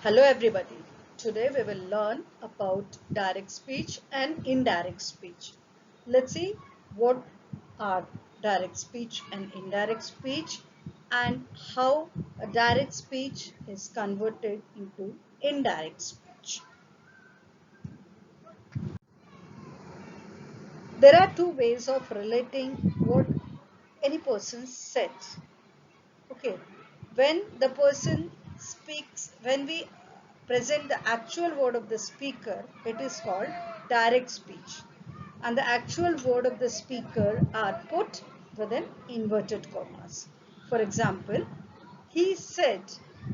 Hello everybody. Today we will learn about direct speech and indirect speech. Let's see what are direct speech and indirect speech and how a direct speech is converted into indirect speech. There are two ways of relating what any person says. Okay, when the person speaks, when we present the actual word of the speaker, it is called direct speech, and the actual word of the speaker are put within inverted commas. For example, he said,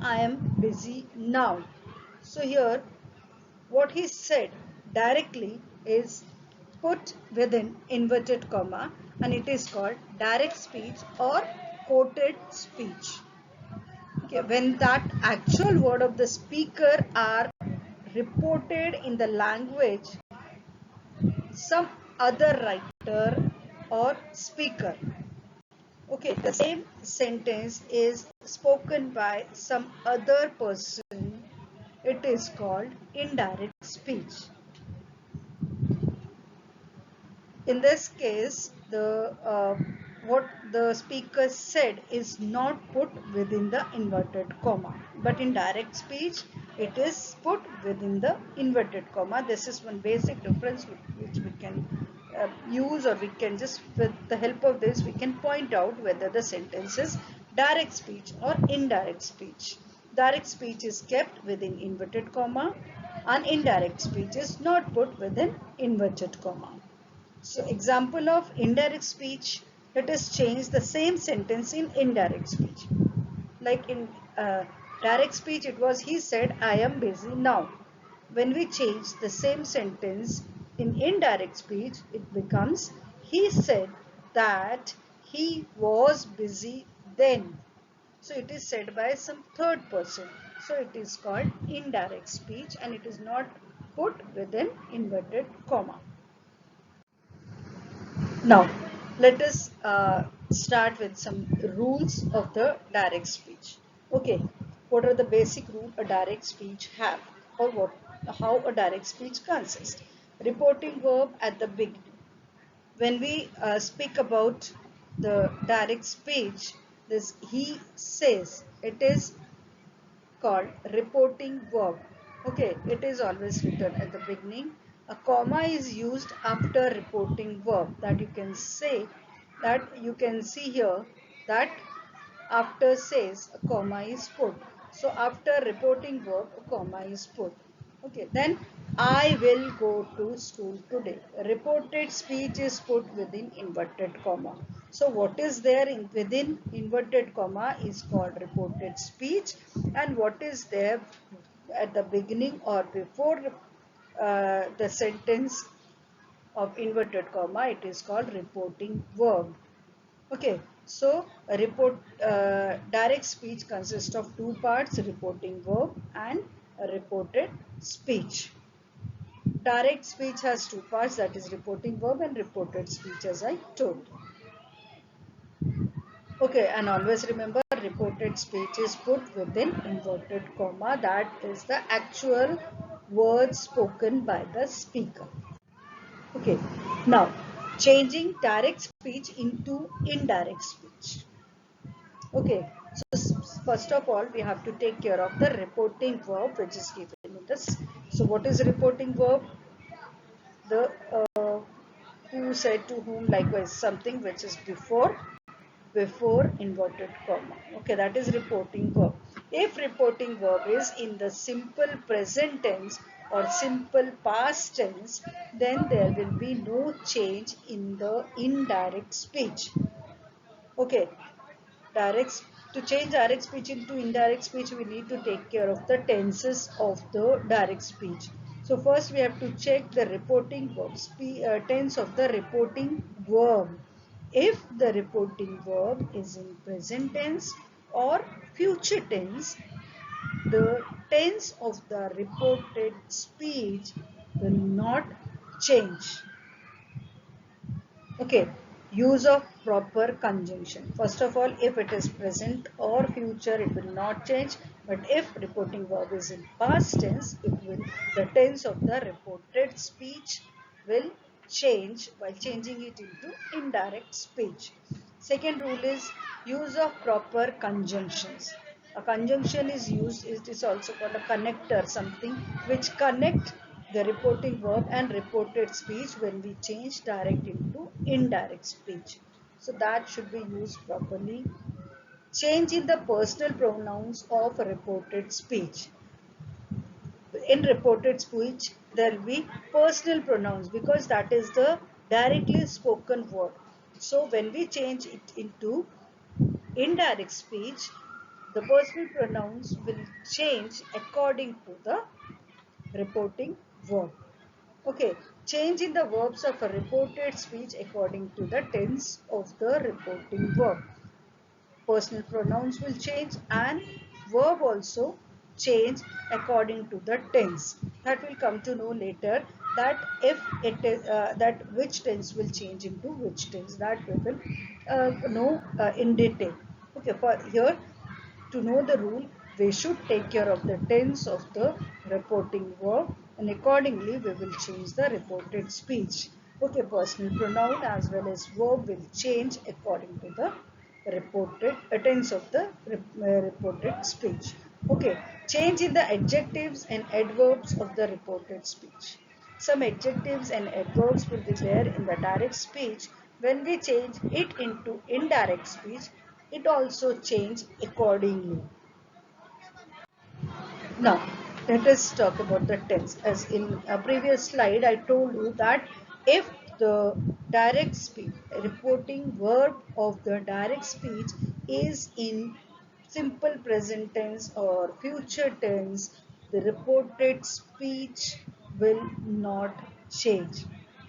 I am busy now. So here what he said directly is put within inverted comma, and it is called direct speech or quoted speech. Okay, when that actual word of the speaker are reported in the language some other writer or speaker. Okay, the same sentence is spoken by some other person, it is called indirect speech. In this case, the what the speaker said is not put within the inverted comma, but in direct speech it is put within the inverted comma. This is one basic difference which we can use, or we can just, with the help of this, we can point out whether the sentence is direct speech or indirect speech. Direct speech is kept within inverted comma, and indirect speech is not put within inverted comma. So example of indirect speech, let us change the same sentence in indirect speech. Like in direct speech it was he said I am busy now. When we change the same sentence in indirect speech, it becomes he said that he was busy then. So it is said by some third person. So it is called indirect speech, and it is not put within inverted comma. Now, let us start with some rules of the direct speech. Okay, what are the basic rules a direct speech have, or how a direct speech consists? Reporting verb at the beginning. When we speak about the direct speech, this he says, it is called reporting verb. Okay, it is always written at the beginning. A comma is used after reporting verb, that you can say, that you can see here that after says a comma is put. So after reporting verb a comma is put. Okay, then I will go to school today. Reported speech is put within inverted comma. So what is there within inverted comma is called reported speech, and what is there at the beginning or before the sentence of inverted comma, it is called reporting verb. Okay, so a direct speech consists of two parts, reporting verb and a reported speech. Direct speech has two parts, that is reporting verb and reported speech, as I told. Okay, and always remember reported speech is put within inverted comma, that is the actual words spoken by the speaker. Okay, now changing direct speech into indirect speech. Okay, so first of all, we have to take care of the reporting verb which is given in this. So what is reporting verb? The who said to whom, likewise something which is before inverted comma. Okay, that is reporting verb. If reporting verb is in the simple present tense or simple past tense, then there will be no change in the indirect speech. Okay, direct to change direct speech into indirect speech, we need to take care of the tenses of the direct speech. So first we have to check the reporting verb, tense of the reporting verb. If the reporting verb is in present tense or future tense, the tense of the reported speech will not change. Okay, use of proper conjunction. First of all, if it is present or future, it will not change. But if reporting verb is in past tense, the tense of the reported speech will change while changing it into indirect speech. Second rule is use of proper conjunctions. A conjunction is used, it is also called a connector, something which connect the reporting verb and reported speech when we change direct into indirect speech. So that should be used properly. Change in the personal pronouns of reported speech. In reported speech, there will be personal pronouns because that is the directly spoken word. So when we change it into indirect speech, the personal pronouns will change according to the reporting verb. Okay, change in the verbs of a reported speech according to the tense of the reporting verb. Personal pronouns will change and verb also change according to the tense. That will come to know later, that if it is that which tense will change into which tense, that we will know in detail. Okay, for here to know the rule, we should take care of the tense of the reporting verb, and accordingly we will change the reported speech. Okay, personal pronoun as well as verb will change according to the reported tense of the reported speech. Okay, change in the adjectives and adverbs of the reported speech. Some adjectives and adverbs will be there in the direct speech. When we change it into indirect speech, it also change accordingly. Now, let us talk about the tense. As in a previous slide, I told you that if the direct speech, reporting verb of the direct speech is in simple present tense or future tense, the reported speech will not change.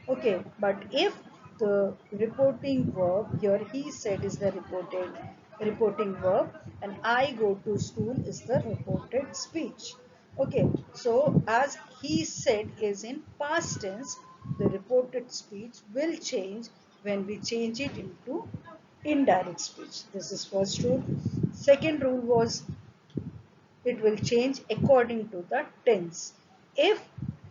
Okay, but if the reporting verb, here he said is the reporting verb, and I go to school is the reported speech. Okay, so as he said is in past tense, the reported speech will change when we change it into indirect speech. This is first rule. Second rule was it will change according to the tense. If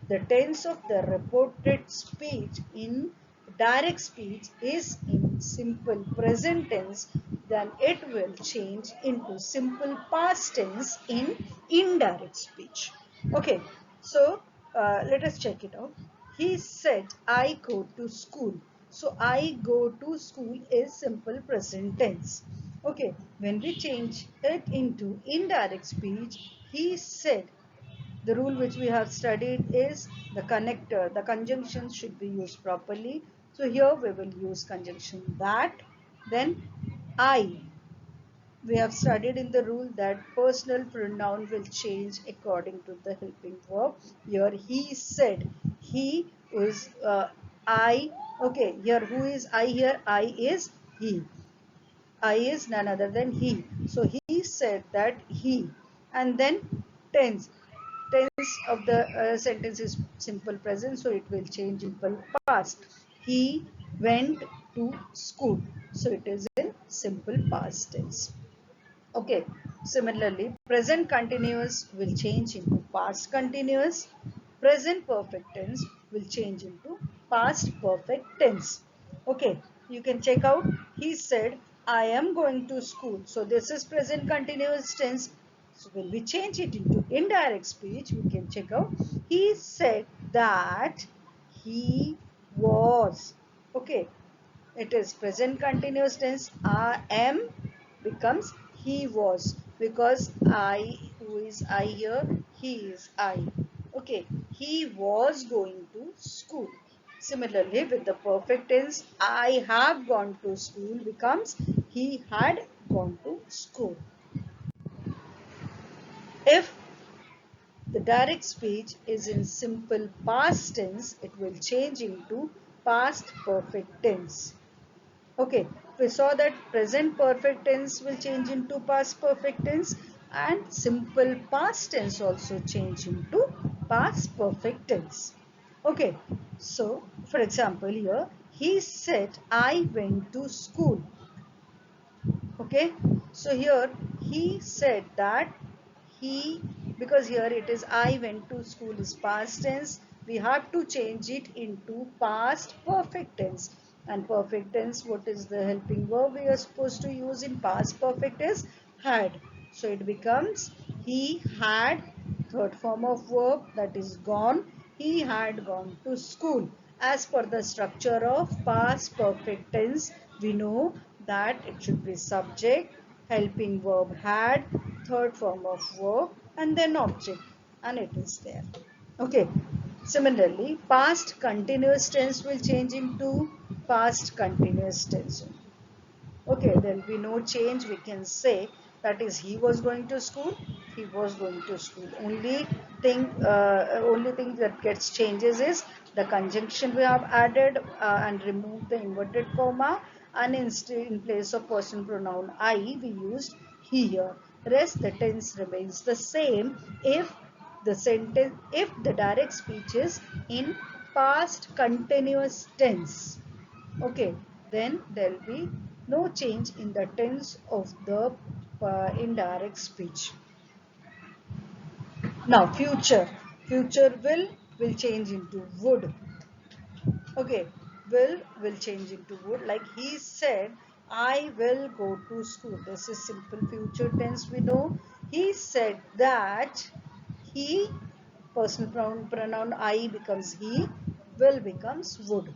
the tense of the reported speech in direct speech is in simple present tense, then it will change into simple past tense in indirect speech. Okay, so let us check it out. He said, I go to school. So I go to school is simple present tense. Okay, when we change it into indirect speech, he said, the rule which we have studied is the connector. The conjunctions should be used properly. So here we will use conjunction that, then I. We have studied in the rule that personal pronoun will change according to the helping verb. Here he said, he is I. Okay, here who is I here? I is he. I is none other than he. So he said that he, and then tense. Tense of the sentence is simple present, so it will change in simple past. He went to school, so it is in simple past tense. Okay, similarly, present continuous will change into past continuous. Present perfect tense will change into past perfect tense. Okay, you can check out. He said, I am going to school. So this is present continuous tense. So when we change it into indirect speech, we can check out. He said that he was. Okay, it is present continuous tense. I am becomes he was, because I, who is I here, he is I. Okay, he was going to school. Similarly, with the perfect tense, I have gone to school becomes he had gone to school. If the direct speech is in simple past tense, it will change into past perfect tense. Okay, we saw that present perfect tense will change into past perfect tense, and simple past tense also change into past perfect tense. Okay, so for example here, he said, I went to school. Okay, so here he said that he, because here it is I went to school is past tense, we have to change it into past perfect tense. And perfect tense, what is the helping verb we are supposed to use in past perfect is had. So it becomes he had, third form of verb, that is gone. He had gone to school. As per the structure of past perfect tense, we know that it should be subject, helping verb had, third form of verb, and then object, and it is there. Okay. Similarly, past continuous tense will change into past continuous tense. Okay, there will be no change. We can say that is he was going to school. He was going to school. Only thing that gets changes is the conjunction we have added and removed the inverted comma, and instead in place of personal pronoun I we used he here. Rest the tense remains the same if the direct speech is in past continuous tense. Okay, then there will be no change in the tense of the indirect speech. Now future will change into would. Okay, will change into would, like he said I will go to school. This is simple future tense, we know. He said that he, personal pronoun I becomes he, will becomes would,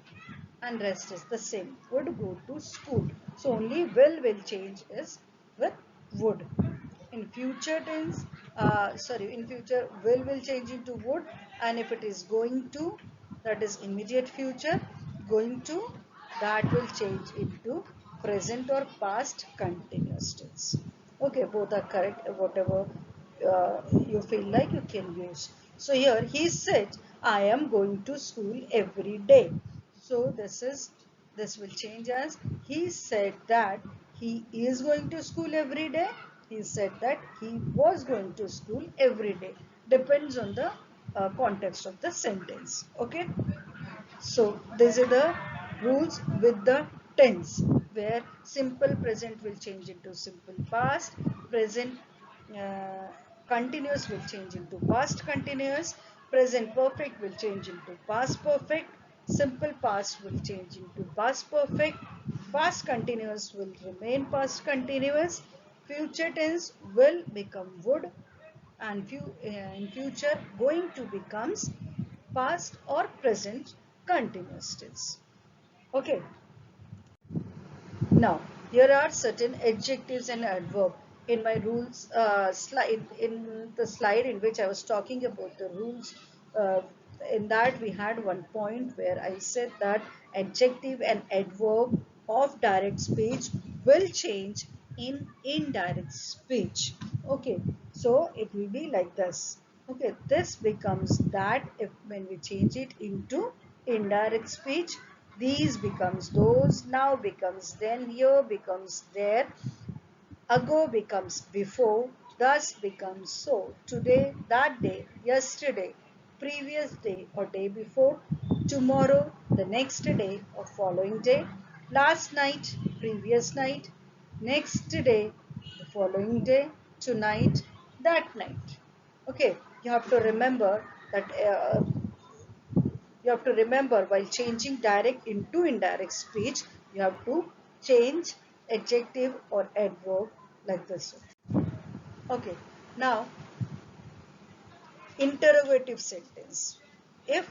and rest is the same. Would go to school. So only will change is with would. In future tense, in future will change into would, and if it is going to, that is immediate future, going to, that will change into present or past continuous tense. Okay, both are correct. Whatever you feel like you can use. So here he said, I am going to school every day. So this will change as he said that he is going to school every day. He said that he was going to school every day. Depends on the context of the sentence. Okay. So these are the rules with the tense, where simple present will change into simple past, present continuous will change into past continuous, present perfect will change into past perfect, simple past will change into past perfect, past continuous will remain past continuous, future tense will become would, and in future going to becomes past or present continuous tense. Okay. Now, here are certain adjectives and adverb. In my rules slide, in the slide in which I was talking about the rules, in that we had one point where I said that adjective and adverb of direct speech will change in indirect speech. Okay, so it will be like this. Okay, this becomes that if when we change it into indirect speech, these becomes those, now becomes then, here becomes there, ago becomes before, thus becomes so, today, that day, yesterday, previous day or day before, tomorrow, the next day or following day, last night, previous night, next day, the following day, tonight, that night. Okay, you have to remember that while changing direct into indirect speech, you have to change adjective or adverb like this. Okay, now interrogative sentence. If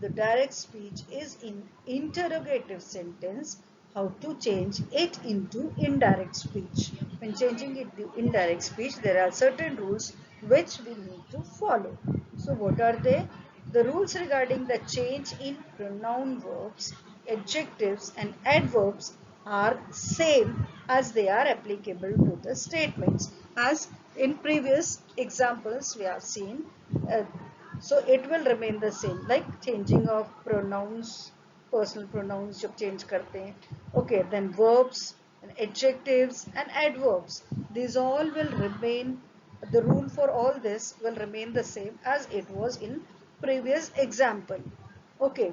the direct speech is in interrogative sentence, how to change it into indirect speech? When changing it to indirect speech, there are certain rules which we need to follow. So what are they? The rules regarding the change in pronoun verbs, adjectives and adverbs are same as they are applicable to the statements. As in previous examples we have seen, uh, so it will remain the same, like changing of pronouns, personal pronouns जब change करते हैं. Okay, then verbs and adjectives and adverbs, these all will remain, the rule for all this will remain the same as it was in previous example. Okay,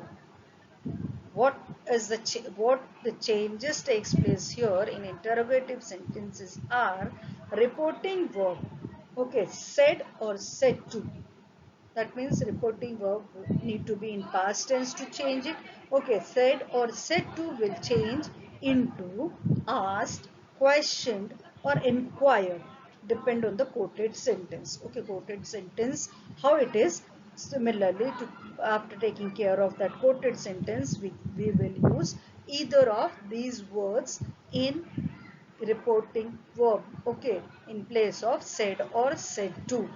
what the changes takes place here in interrogative sentences are reporting verb. Okay, said or said to. That means reporting verb need to be in past tense to change it. Okay, said or said to will change into asked, questioned or inquired. Depend on the quoted sentence. Okay, quoted sentence, how it is. Similarly, to after taking care of that quoted sentence, we will use either of these words in reporting verb. Okay, in place of said or said to.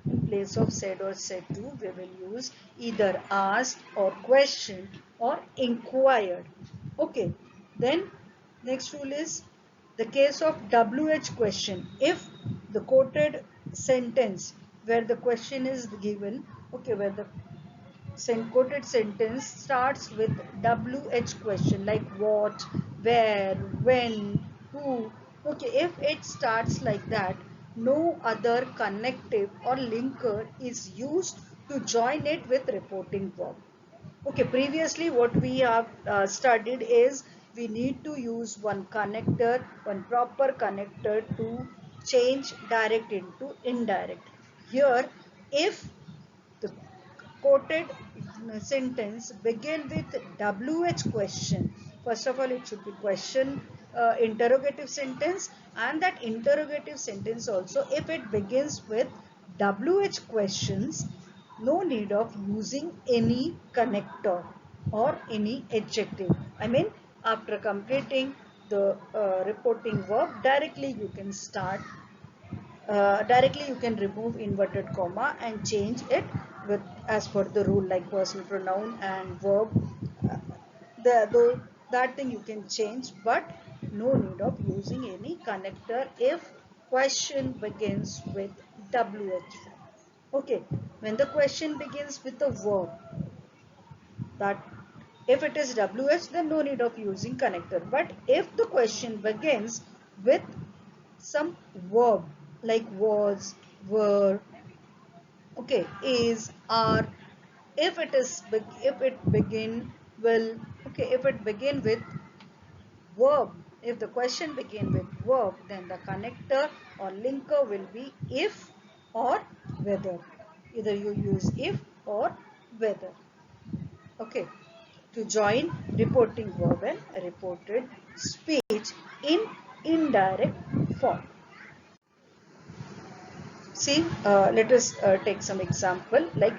In place of said or said to, we will use either asked or questioned or inquired. Okay, then next rule is the case of WH question. If the quoted sentence where the question is given, okay, where the quoted sentence starts with WH question like what, where, when, who. Okay, if it starts like that, no other connective or linker is used to join it with reporting verb. Okay, previously what we have studied is we need to use one connector, one proper connector to change direct into indirect. Here, if the quoted sentence begin with WH question. First of all, it should be question interrogative sentence, and that interrogative sentence also, if it begins with WH questions, no need of using any connector or any adjective. I mean, after completing the reporting verb, directly you can start directly you can remove inverted comma and change it with as per the rule, like personal pronoun and verb. uh, though that thing you can change, but no need of using any connector if question begins with WH. Okay, when the question begins with a verb, that if it is WH, then no need of using connector. But if the question begins with some verb like was, were, okay, is, are, if it is if it begin will, okay, if it begin with verb, if the question begin with verb, then the connector or linker will be if or whether. Either you use if or whether, okay, to join reporting verb and reported speech in indirect form. See, let us take some example. Like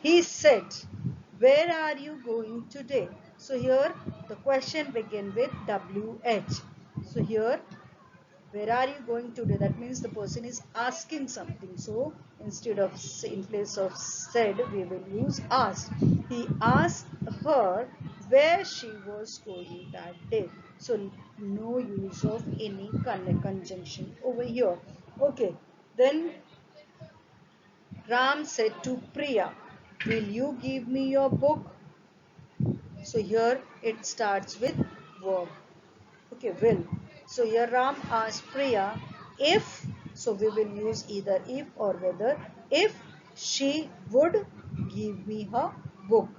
he said, "Where are you going today?" So here the question begin with WH. So here, where are you going today? That means the person is asking something. So instead of in place of said, we will use asked. He asked her where she was going that day. So no use of any conjunction over here. Okay. Then Ram said to Priya, "Will you give me your book?" So here it starts with verb. Okay, will. So here Ram asked Priya if, so we will use either if or whether, if she would give me her book.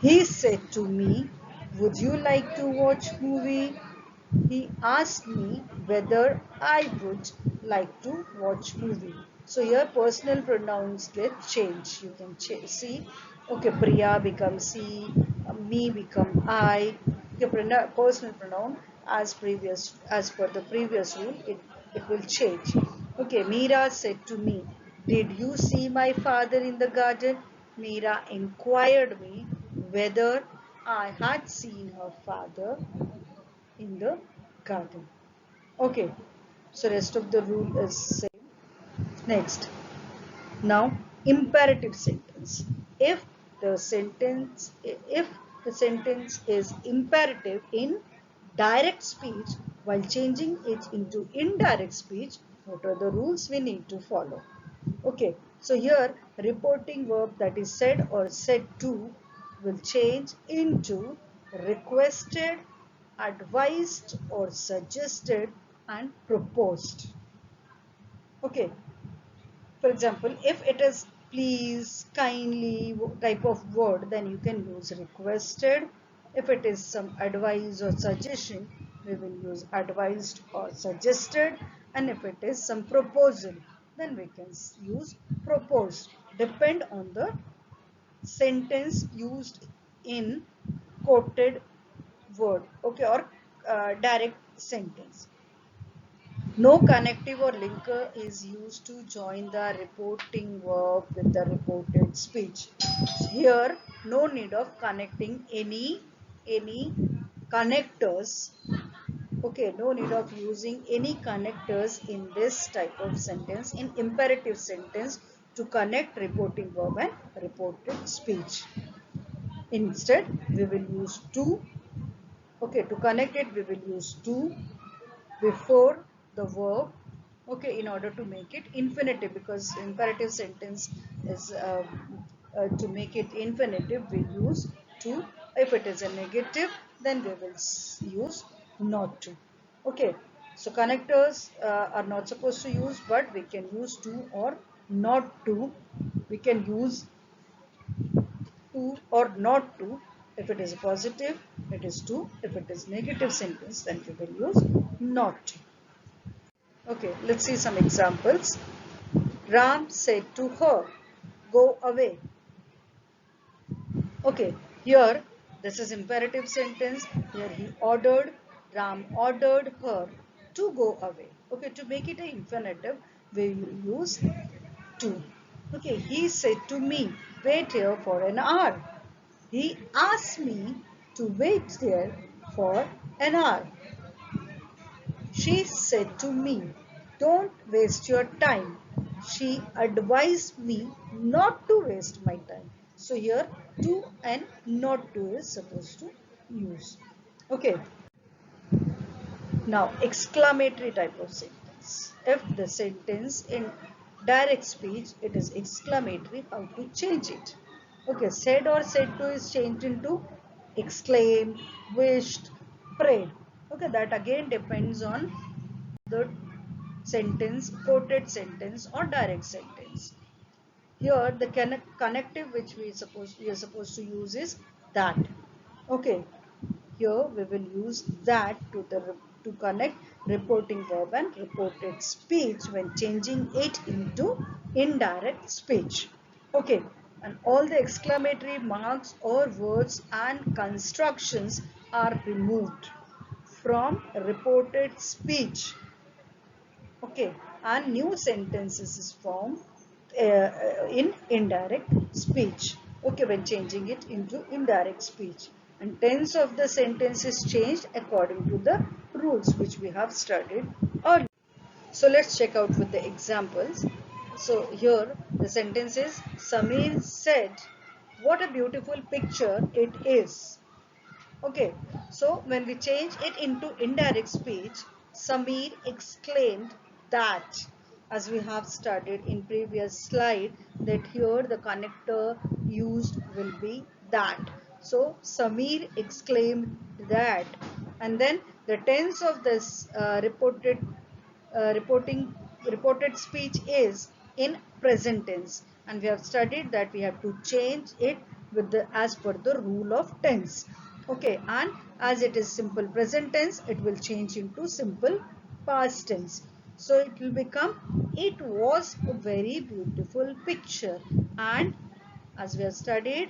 He said to me, "Would you like to watch movie?" He asked me whether I would like to watch movie. So here personal pronouns get changed. You can see, okay, Priya becomes she, me become I. Okay, personal pronoun as per the previous rule, it will change. Okay, Meera said to me, "Did you see my father in the garden?" Meera inquired me whether I had seen her father in the garden. Okay, so rest of the rule is same. Next, now imperative sentence. If the sentence if the sentence is imperative in direct speech, while changing it into indirect speech, what are the rules we need to follow? Okay, so here reporting verb that is said or said to will change into requested, advised or suggested and proposed. Okay, for example, if it is please, kindly type of word, then you can use requested. If it is some advice or suggestion, we will use advised or suggested, and if it is some proposal, then we can use proposed. Depend on the sentence used in quoted word, okay, or direct sentence. No connective or linker is used to join the reporting verb with the reported speech. Here, no need of connecting any connectors. Okay, no need of using any connectors in this type of sentence, in imperative sentence, to connect reporting verb and reported speech. Instead, we will use to. Okay, to connect it, we will use to before the verb, okay, in order to make it infinitive, because imperative sentence is to make it infinitive we use to. If it is a negative, then we will use not to. Okay, so connectors are not supposed to use, but we can use to or not to. We can use to or not to. If it is positive, it is to. If it is negative sentence, then we will use not to. Okay, let's see some examples. Ram said to her, go away. Okay, here this is imperative sentence. Here he ordered, Ram ordered her to go away. Okay, to make it an infinitive, we will use to. Okay, he said to me, wait here for an hour. He asked me to wait there for an hour. She said to me, don't waste your time. She advised me not to waste my time. So here to and not to is supposed to use. Okay. Now exclamatory type of sentence. If the sentence in direct speech, it is exclamatory, how to change it? Okay, said or said to is changed into exclaimed, wished, prayed. Okay, that again depends on the sentence, quoted sentence or direct sentence. Here the connective which we are supposed to use is that. Okay, here we will use that to connect reporting verb and reported speech when changing it into indirect speech. Okay, and all the exclamatory marks or words and constructions are removed from reported speech. Okay, and new sentences is formed in indirect speech. Okay, when changing it into indirect speech, and tense of the sentence is changed according to the rules which we have studied earlier. So let's check out with the examples. So here the sentence is, Samir said, what a beautiful picture it is. Okay, so when we change it into indirect speech, Samir exclaimed that, as we have studied in previous slide, that here the connector used will be that. So Samir exclaimed that, and then the tense of this reported speech is in present tense, and we have studied that we have to change it with the as per the rule of tense. Okay, and as it is simple present tense, it will change into simple past tense. So it will become, it was a very beautiful picture, and as we have studied,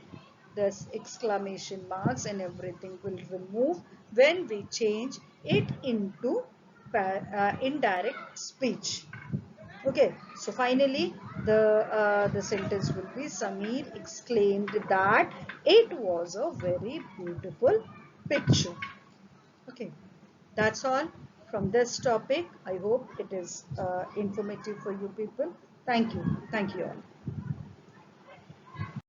this exclamation marks and everything will remove when we change it into indirect speech. Okay, so finally the sentence will be, Sameer exclaimed that it was a very beautiful picture. Okay, that's all from this topic. I hope it is informative for you people. Thank you all.